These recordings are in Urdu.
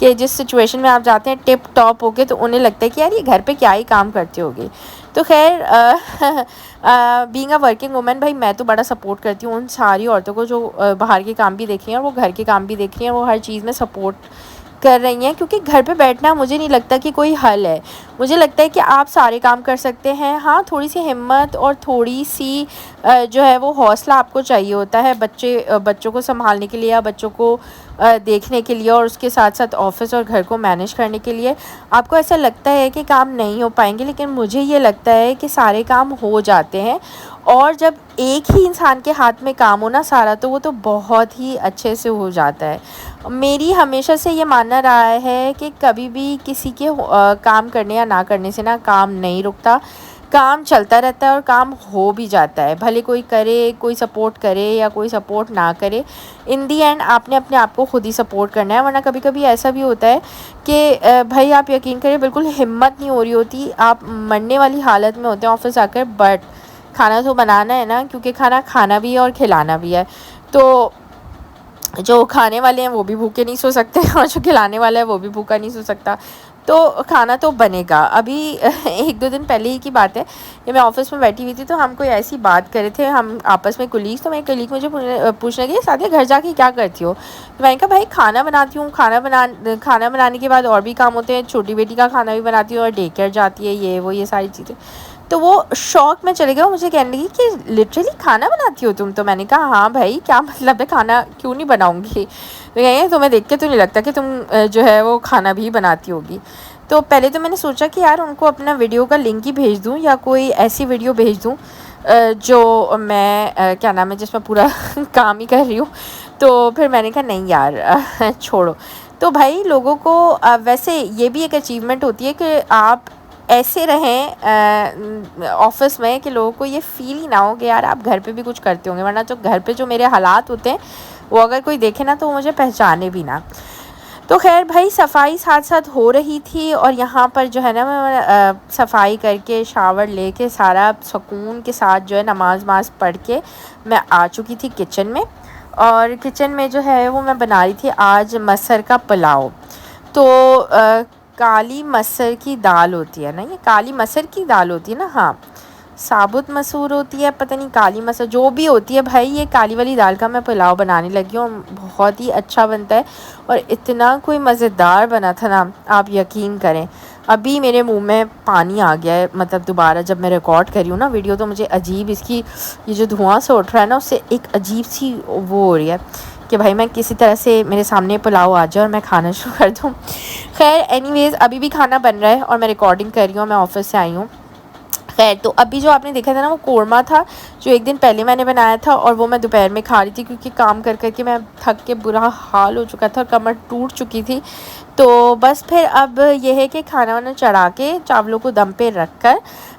کہ جس سچویشن میں آپ جاتے ہیں ٹپ ٹاپ ہو کے تو انہیں لگتا ہے کہ یار یہ گھر پہ کیا ہی کام کرتی ہوگی. تو خیر بینگ اے ورکنگ وومن بھائی میں تو بڑا سپورٹ کرتی ہوں ان ساری عورتوں کو جو باہر کے کام بھی دیکھ رہی ہیں اور وہ گھر کے کام بھی دیکھ رہی ہیں, وہ ہر چیز میں سپورٹ کر رہی ہیں, کیونکہ گھر پہ بیٹھنا مجھے نہیں لگتا کہ کوئی حل ہے. مجھے لگتا ہے کہ آپ سارے کام کر سکتے ہیں. ہاں تھوڑی سی ہمت اور تھوڑی سی جو ہے وہ حوصلہ آپ کو چاہیے ہوتا ہے بچوں کو سنبھالنے کے لیے یا بچوں کو دیکھنے کے لیے, اور اس کے ساتھ ساتھ آفس اور گھر کو مینیج کرنے کے لیے. آپ کو ایسا لگتا ہے کہ کام نہیں ہو پائیں گے, لیکن مجھے یہ لگتا ہے کہ سارے کام ہو جاتے ہیں. اور جب ایک ہی انسان کے ہاتھ میں کام ہونا سارا, تو وہ تو بہت ہی اچھے سے ہو جاتا ہے. میری ہمیشہ سے یہ ماننا رہا ہے کہ کبھی بھی کسی کے کام کرنے یا نہ کرنے سے نا کام نہیں رکتا, کام چلتا رہتا ہے اور کام ہو بھی جاتا ہے. بھلے کوئی کرے, کوئی سپورٹ کرے یا کوئی سپورٹ نہ کرے, ان دی اینڈ آپ نے اپنے آپ کو خود ہی سپورٹ کرنا ہے. ورنہ کبھی کبھی ایسا بھی ہوتا ہے کہ بھائی آپ یقین کریں بالکل ہمت نہیں ہو رہی ہوتی, آپ مرنے والی حالت میں ہوتے ہیں آفس آ کر, بٹ کھانا تو بنانا ہے نا, کیونکہ کھانا کھانا بھی ہے اور کھلانا بھی ہے. تو جو کھانے والے ہیں وہ بھی بھوکے نہیں سو سکتے اور جو کھلانے والا ہے وہ بھی بھوکا نہیں سو سکتا. تو کھانا تو بنے گا. ابھی 1-2 دن پہلے ہی کی بات ہے کہ میں آفس میں بیٹھی ہوئی تھی, تو ہم کوئی ایسی بات کر رہے تھے ہم آپس میں کلیگس. تو میری کلیگ مجھے پوچھنے لگی سادیہ گھر جا کے کیا کرتی ہو. تو میں نے کہا بھائی کھانا بناتی ہوں, کھانا بنانے کے بعد اور بھی کام ہوتے ہیں, چھوٹی بیٹی کا کھانا بھی بناتی ہوں اور ڈے کیئر جاتی ہے, یہ ساری چیزیں. تو وہ شوق میں چلے گیا, مجھے کہنے لگی کہ لٹرلی کھانا بناتی ہو تم. تو میں نے کہا ہاں بھائی کیا مطلب ہے, کھانا کیوں نہیں بناؤں گی. تو کہیں تمہیں دیکھ کے تو نہیں لگتا کہ تم جو ہے وہ کھانا بھی بناتی ہوگی. تو پہلے تو میں نے سوچا کہ یار ان کو اپنا ویڈیو کا لنک ہی بھیج دوں یا کوئی ایسی ویڈیو بھیج دوں جو میں کیا نام ہے جس میں پورا کام ہی کر رہی ہوں. تو پھر میں نے کہا نہیں یار چھوڑو. تو بھائی لوگوں کو ویسے یہ بھی ایک اچیومنٹ ہوتی ہے کہ آپ ایسے رہیں آفس میں کہ لوگوں کو یہ فیل ہی نہ ہو کہ یار آپ گھر پہ بھی کچھ کرتے ہوں گے. ورنہ جو گھر پہ جو میرے حالات ہوتے ہیں وہ اگر کوئی دیکھے نا تو وہ مجھے پہچانے بھی نہ. تو خیر بھائی صفائی ساتھ ساتھ ہو رہی تھی, اور یہاں پر جو ہے نا میں صفائی کر کے شاور لے کے سارا سکون کے ساتھ جو ہے نماز پڑھ کے میں آ چکی تھی کچن میں. اور کچن میں جو ہے وہ میں بنا رہی تھی آج مسر کا پلاؤ. تو کالی مسر کی دال ہوتی ہے نا, یہ کالی مسر کی دال ہوتی ہے نا, ہاں ثابت مسور ہوتی ہے, پتہ نہیں کالی مسر جو بھی ہوتی ہے بھائی, یہ کالی والی دال کا میں پلاؤ بنانے لگی ہوں. بہت ہی اچھا بنتا ہے اور اتنا کوئی مزیدار بنا تھا نا, آپ یقین کریں ابھی میرے منہ میں پانی آ گیا ہے. مطلب دوبارہ جب میں ریکارڈ کر رہی ہوں نا ویڈیو, تو مجھے عجیب اس کی یہ جو دھواں سے اٹھ رہا ہے نا اس سے ایک عجیب سی وہ ہو رہی ہے کہ بھائی میں کسی طرح سے میرے سامنے پلاؤ آ جائے اور میں کھانا شروع کر دوں. خیر اینی ویز ابھی بھی کھانا بن رہا ہے اور میں ریکارڈنگ کر رہی ہوں, میں آفس سے آئی ہوں. خیر تو ابھی جو آپ نے دیکھا تھا نا وہ قورمہ تھا جو ایک دن پہلے میں نے بنایا تھا, اور وہ میں دوپہر میں کھا رہی تھی کیونکہ کام کر کے میں تھک کے برا حال ہو چکا تھا اور کمر ٹوٹ چکی تھی. تو بس پھر اب یہ ہے کہ کھانا وانا چڑھا کے چاولوں کو دم پہ رکھ کر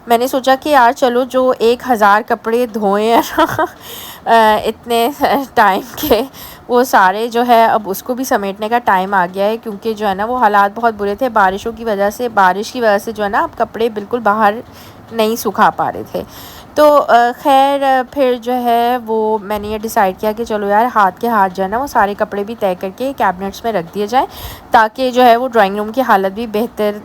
میں نے سوچا کہ یار چلو جو 1000 کپڑے دھوئے ہیں نا اتنے ٹائم کے, وہ سارے جو ہے اب اس کو بھی سمیٹنے کا ٹائم آ گیا ہے. کیونکہ جو ہے نا وہ حالات بہت برے تھے بارش کی وجہ سے جو ہے نا اب کپڑے بالکل باہر نہیں سکھا پا رہے تھے. تو خیر پھر جو ہے وہ میں نے یہ ڈیسائیڈ کیا کہ چلو یار ہاتھ کے ہاتھ جو ہے نا وہ سارے کپڑے بھی طے کر کے کیبنٹس میں رکھ دیے جائیں, تاکہ جو ہے وہ ڈرائنگ روم کی حالت بھی بہتر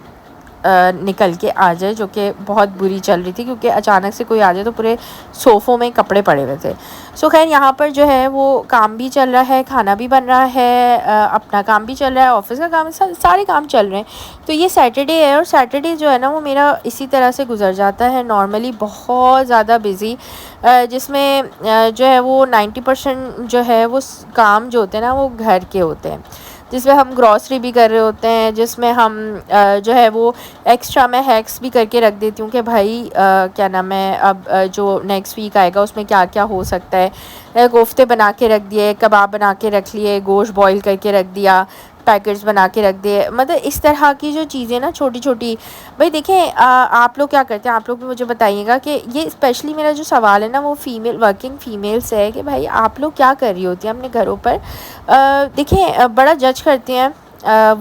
نکل کے آ جائے, جو کہ بہت بری چل رہی تھی کیونکہ اچانک سے کوئی آ جائے تو پورے صوفوں میں کپڑے پڑے ہوئے تھے. سو خیر یہاں پر جو ہے وہ کام بھی چل رہا ہے, کھانا بھی بن رہا ہے, اپنا کام بھی چل رہا ہے, آفس کا کام, سارے کام چل رہے ہیں. تو یہ سیٹرڈے ہے اور سیٹرڈے جو ہے نا وہ میرا اسی طرح سے گزر جاتا ہے نارملی بہت زیادہ بزی, جس میں جو ہے وہ 90% جو ہے وہ کام جو ہوتے ہیں نا وہ گھر کے ہوتے ہیں, جس میں ہم گروسری بھی کر رہے ہوتے ہیں, جس میں ہم جو ہے وہ ایکسٹرا میں ہیکس بھی کر کے رکھ دیتی ہوں کہ بھائی کیا نام ہے اب جو نیکسٹ ویک آئے گا اس میں کیا کیا ہو سکتا ہے. کوفتے بنا کے رکھ دیے, کباب بنا کے رکھ لیے, گوشت بوائل کر کے رکھ دیا, پیکٹس بنا کے رکھ دیے. مطلب اس طرح کی جو چیزیں نا چھوٹی چھوٹی, بھائی دیکھیں آپ لوگ کیا کرتے ہیں, آپ لوگ بھی مجھے بتائیے گا کہ یہ اسپیشلی میرا جو سوال ہے نا وہ ورکنگ فیمیل سے ہے کہ بھائی آپ لوگ کیا کر رہی ہوتی ہیں اپنے گھروں پر. دیکھیں بڑا جج کرتے ہیں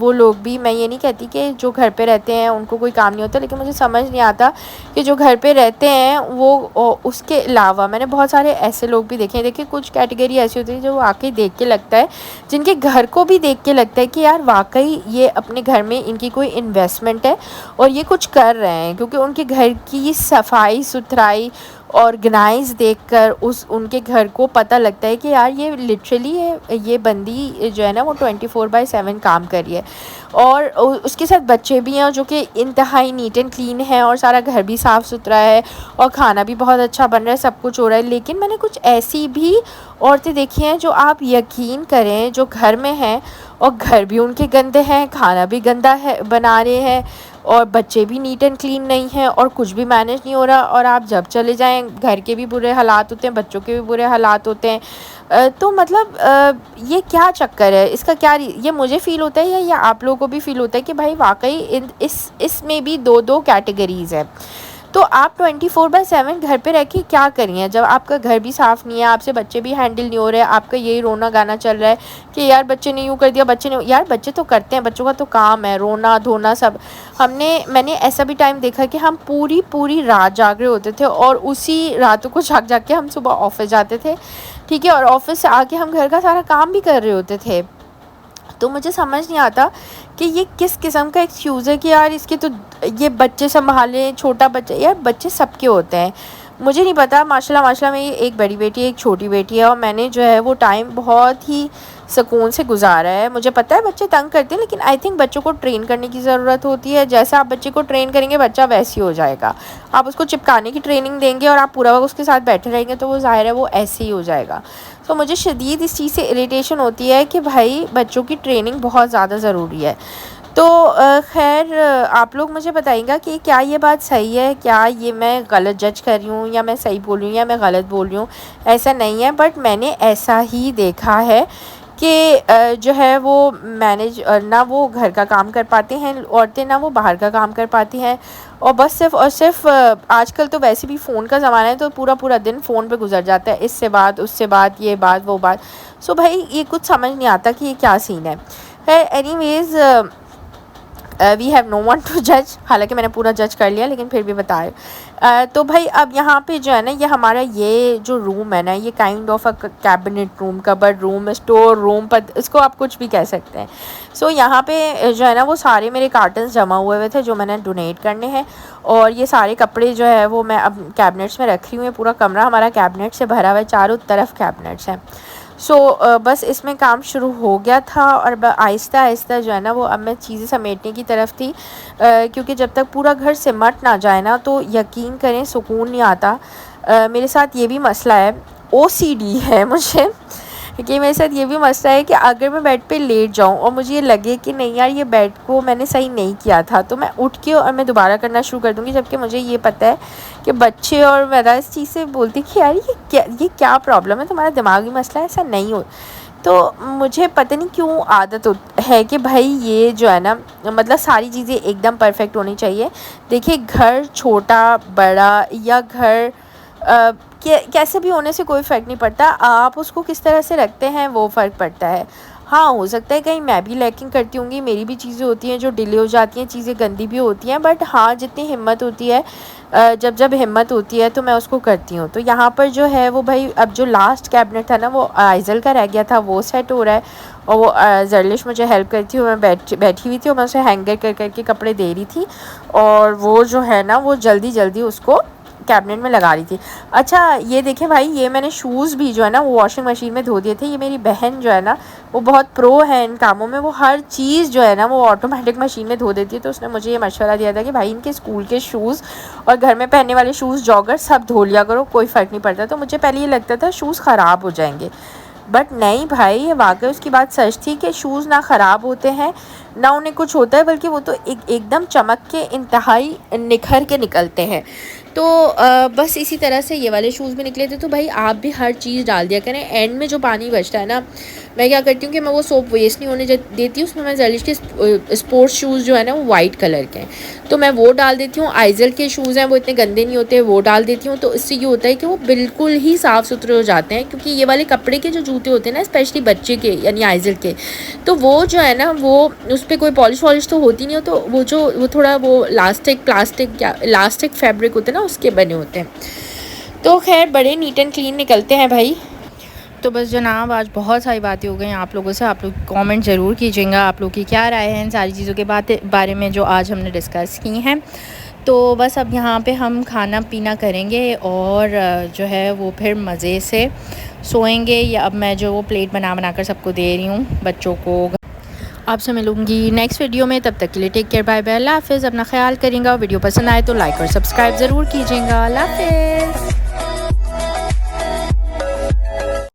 وہ لوگ بھی، میں یہ نہیں کہتی کہ جو گھر پہ رہتے ہیں ان کو کوئی کام نہیں ہوتا، لیکن مجھے سمجھ نہیں آتا کہ جو گھر پہ رہتے ہیں وہ اس کے علاوہ میں نے بہت سارے ایسے لوگ بھی دیکھے ہیں. دیکھیں کچھ کیٹیگری ایسی ہوتی ہے جو واقعی دیکھ کے لگتا ہے، جن کے گھر کو بھی دیکھ کے لگتا ہے کہ یار واقعی یہ اپنے گھر میں ان کی کوئی انویسٹمنٹ ہے اور یہ کچھ کر رہے ہیں، کیونکہ ان کے گھر کی صفائی ستھرائی آرگنائز دیکھ کر ان کے گھر کو پتہ لگتا ہے کہ یار یہ لٹرلی یہ بندی جو ہے نا وہ 24/7 کام کر رہی ہے. اور اس کے ساتھ بچے بھی ہیں جو کہ انتہائی نیٹ اینڈ کلین ہیں، اور سارا گھر بھی صاف ستھرا ہے، اور کھانا بھی بہت اچھا بن رہا ہے، سب کچھ ہو رہا ہے. لیکن میں نے کچھ ایسی بھی عورتیں دیکھی ہیں جو آپ یقین کریں جو گھر میں ہیں اور گھر بھی ان کے گندے ہیں، کھانا بھی گندا ہے بنا رہے ہیں، اور بچے بھی نیٹ اینڈ کلین نہیں ہیں، اور کچھ بھی مینیج نہیں ہو رہا. اور آپ جب چلے جائیں گھر کے بھی برے حالات ہوتے ہیں، بچوں کے بھی برے حالات ہوتے ہیں. تو مطلب یہ کیا چکر ہے اس کا؟ کیا یہ مجھے فیل ہوتا ہے یا آپ لوگوں کو بھی فیل ہوتا ہے کہ بھائی واقعی اس میں بھی دو کیٹیگریز ہیں؟ تو آپ 24/7 گھر پہ رہ کے کیا کریے جب آپ کا گھر بھی صاف نہیں ہے، آپ سے بچے بھی ہینڈل نہیں ہو رہے، آپ کا یہی رونا گانا چل رہا ہے کہ یار بچے نے یوں کر دیا، بچے نے یار بچے تو کرتے ہیں، بچوں کا تو کام ہے رونا دھونا سب. میں نے ایسا بھی ٹائم دیکھا کہ ہم پوری رات جاگ رہے ہوتے تھے، اور اسی راتوں کو جاگ کے ہم صبح آفس جاتے تھے، ٹھیک ہے، اور آفس سے آ کے ہم گھر کا سارا کام بھی کر رہے ہوتے تھے. تو مجھے سمجھ نہیں آتا کہ یہ کس قسم کا ایکسکیوز ہے کہ یار اس کے تو یہ بچے سنبھالیں، چھوٹا بچہ، یار بچے سب کے ہوتے ہیں. مجھے نہیں پتا، ماشاءاللہ میری ایک بڑی بیٹی ہے ایک چھوٹی بیٹی ہے، اور میں نے جو ہے وہ ٹائم بہت ہی سکون سے گزارا ہے. مجھے پتہ ہے بچے تنگ کرتے ہیں، لیکن آئی تھنک بچوں کو ٹرین کرنے کی ضرورت ہوتی ہے. جیسا آپ بچے کو ٹرین کریں گے بچہ ویسے ہی ہو جائے گا. آپ اس کو چپکانے کی ٹریننگ دیں گے اور آپ پورا وقت اس کے ساتھ بیٹھے رہیں گے تو وہ ظاہر ہے وہ ایسے ہی ہو جائے گا. تو مجھے شدید اس چیز سے اریٹیشن ہوتی ہے کہ بھائی بچوں کی ٹریننگ بہت زیادہ ضروری ہے. تو خیر آپ لوگ مجھے بتائیں گا کہ کیا یہ بات صحیح ہے، کیا یہ میں غلط جج کر رہی ہوں، یا میں صحیح بول رہی ہوں، یا میں غلط بول رہی ہوں؟ ایسا نہیں ہے، بٹ میں نے ایسا ہی دیکھا ہے کہ جو ہے وہ مینیج نہ وہ گھر کا کام کر پاتے ہیں عورتیں، نہ وہ باہر کا کام کر پاتی ہیں، اور بس صرف آج کل تو ویسے بھی فون کا زمانہ ہے، تو پورا دن فون پہ گزر جاتا ہے، اس سے بات اس سے بات، یہ بات وہ بات. سو بھائی یہ کچھ سمجھ نہیں آتا کہ یہ کیا سین ہے. Anyways we have no one to جج، حالانکہ میں نے پورا جج کر لیا لیکن پھر بھی بتائے. تو بھائی اب یہاں پہ جو ہے نا یہ ہمارا یہ جو روم ہے نا، یہ kind of a cabinet room, cupboard room, store room, پر اس کو آپ کچھ بھی کہہ سکتے ہیں. سو یہاں پہ جو ہے نا وہ سارے میرے کارٹنز جمع ہوئے تھے جو میں نے ڈونیٹ کرنے ہیں، اور یہ سارے کپڑے جو ہے وہ میں اب کیبنٹس میں رکھی ہوئی ہیں. پورا کمرہ ہمارا کیبنٹ سے بھرا ہوا ہے، چاروں طرف کیبنٹس ہیں. سو بس اس میں کام شروع ہو گیا تھا، اور آہستہ آہستہ جو ہے نا وہ اب میں چیزیں سمیٹنے کی طرف تھی، کیونکہ جب تک پورا گھر سمٹ نہ جائے نا تو یقین کریں سکون نہیں آتا. میرے ساتھ یہ بھی مسئلہ ہے، OCD ہے مجھے، کہ میرے ساتھ یہ بھی مسئلہ ہے کہ اگر میں بیڈ پہ لیٹ جاؤں اور مجھے یہ لگے کہ نہیں یار یہ بیڈ کو میں نے صحیح نہیں کیا تھا، تو میں اٹھ کے اور میں دوبارہ کرنا شروع کر دوں گی، جبکہ مجھے یہ پتہ ہے کہ بچے اور میں اس چیز سے بولتی کہ یار یہ کیا پرابلم ہے، تمہارا دماغی مسئلہ ہے، ایسا نہیں ہو. تو مجھے پتہ نہیں کیوں عادت ہے کہ بھائی یہ جو ہے نا مطلب ساری چیزیں ایک دم پرفیکٹ ہونی چاہیے. دیکھیے گھر چھوٹا بڑا یا گھر کیسے بھی ہونے سے کوئی فرق نہیں پڑتا، آپ اس کو کس طرح سے رکھتے ہیں وہ فرق پڑتا ہے. ہاں ہو سکتا ہے کہیں میں بھی لیکنگ کرتی ہوں گی، میری بھی چیزیں ہوتی ہیں جو ڈیلے ہو جاتی ہیں، چیزیں گندی بھی ہوتی ہیں، بٹ ہاں جتنی ہمت ہوتی ہے جب ہمت ہوتی ہے تو میں اس کو کرتی ہوں. تو یہاں پر جو ہے وہ بھائی اب جو لاسٹ کیبنٹ تھا نا وہ آئزل کا رہ گیا تھا، وہ سیٹ ہو رہا ہے، اور وہ زرلش مجھے ہیلپ کرتی ہوں، میں بیٹھی ہوئی تھی اور میں اسے ہینگر کر کے کپڑے دے رہی تھی، اور وہ جو ہے نا وہ جلدی اس کو کیبنٹ میں لگا رہی تھی. اچھا یہ دیکھیں بھائی، یہ میں نے شوز بھی جو ہے نا وہ واشنگ مشین میں دھو دیے تھے. یہ میری بہن جو ہے نا وہ بہت پرو ہے ان کاموں میں، وہ ہر چیز جو ہے نا وہ آٹومیٹک مشین میں دھو دیتی ہے. تو اس نے مجھے یہ مشورہ دیا تھا کہ بھائی ان کے اسکول کے شوز اور گھر میں پہننے والے شوز جاگر سب دھو لیا کرو، کوئی فرق نہیں پڑتا. تو مجھے پہلے یہ لگتا تھا شوز خراب ہو جائیں گے، بٹ نہیں بھائی، یہ واقعی اس کی بات سچ تھی کہ شوز نہ خراب ہوتے ہیں نہ انہیں کچھ ہوتا ہے، بلکہ وہ تو ایک دم چمک کے انتہائی نکھر کے نکلتے ہیں. تو بس اسی طرح سے یہ والے شوز بھی نکلے تھے. تو بھائی آپ بھی ہر چیز ڈال دیا کریں. اینڈ میں جو پانی بچتا ہے نا، میں کیا کرتی ہوں کہ میں وہ سوپ ویسٹ نہیں ہونے دیتی ہوں. اس میں میں زرلش کے اسپورٹس شوز جو ہے نا وہ وائٹ کلر کے ہیں، تو میں وہ ڈال دیتی ہوں. آئزل کے شوز ہیں وہ اتنے گندے نہیں ہوتے، وہ ڈال دیتی ہوں. تو اس سے یہ ہوتا ہے کہ وہ بالکل ہی صاف ستھرے ہو جاتے ہیں. کیونکہ یہ والے کپڑے کے جو جوتے ہوتے ہیں نا، اسپیشلی بچے کے یعنی آئزل کے، تو وہ جو ہے نا وہ اس پہ کوئی پالش والش تو ہوتی نہیں ہو، تو وہ تھوڑا وہ لاسٹک فیبرک ہوتے ہیں نا، اس کے بنے ہوتے ہیں. تو خیر بڑے نیٹ اینڈ کلین نکلتے ہیں بھائی. تو بس جناب آج بہت ساری باتیں ہو گئی آپ لوگوں سے. آپ لوگ کامنٹ ضرور کیجیے گا آپ لوگ کی کیا رائے ہے ان ساری چیزوں کے بارے میں جو آج ہم نے ڈسکس کی ہیں. تو بس اب یہاں پہ ہم کھانا پینا کریں گے اور جو ہے وہ پھر مزے سے سوئیں گے. یا اب میں جو وہ پلیٹ بنا کر سب کو دے رہی ہوں بچوں کو. آپ سے ملوں گی نیکسٹ ویڈیو میں، تب تک کے لیے ٹیک کیئر، بائے بائے، اللہ حافظ. اپنا خیال کریں گا. ویڈیو پسند آئے تو لائک اور سبسکرائب ضرور کیجیے گا. اللہ حافظ.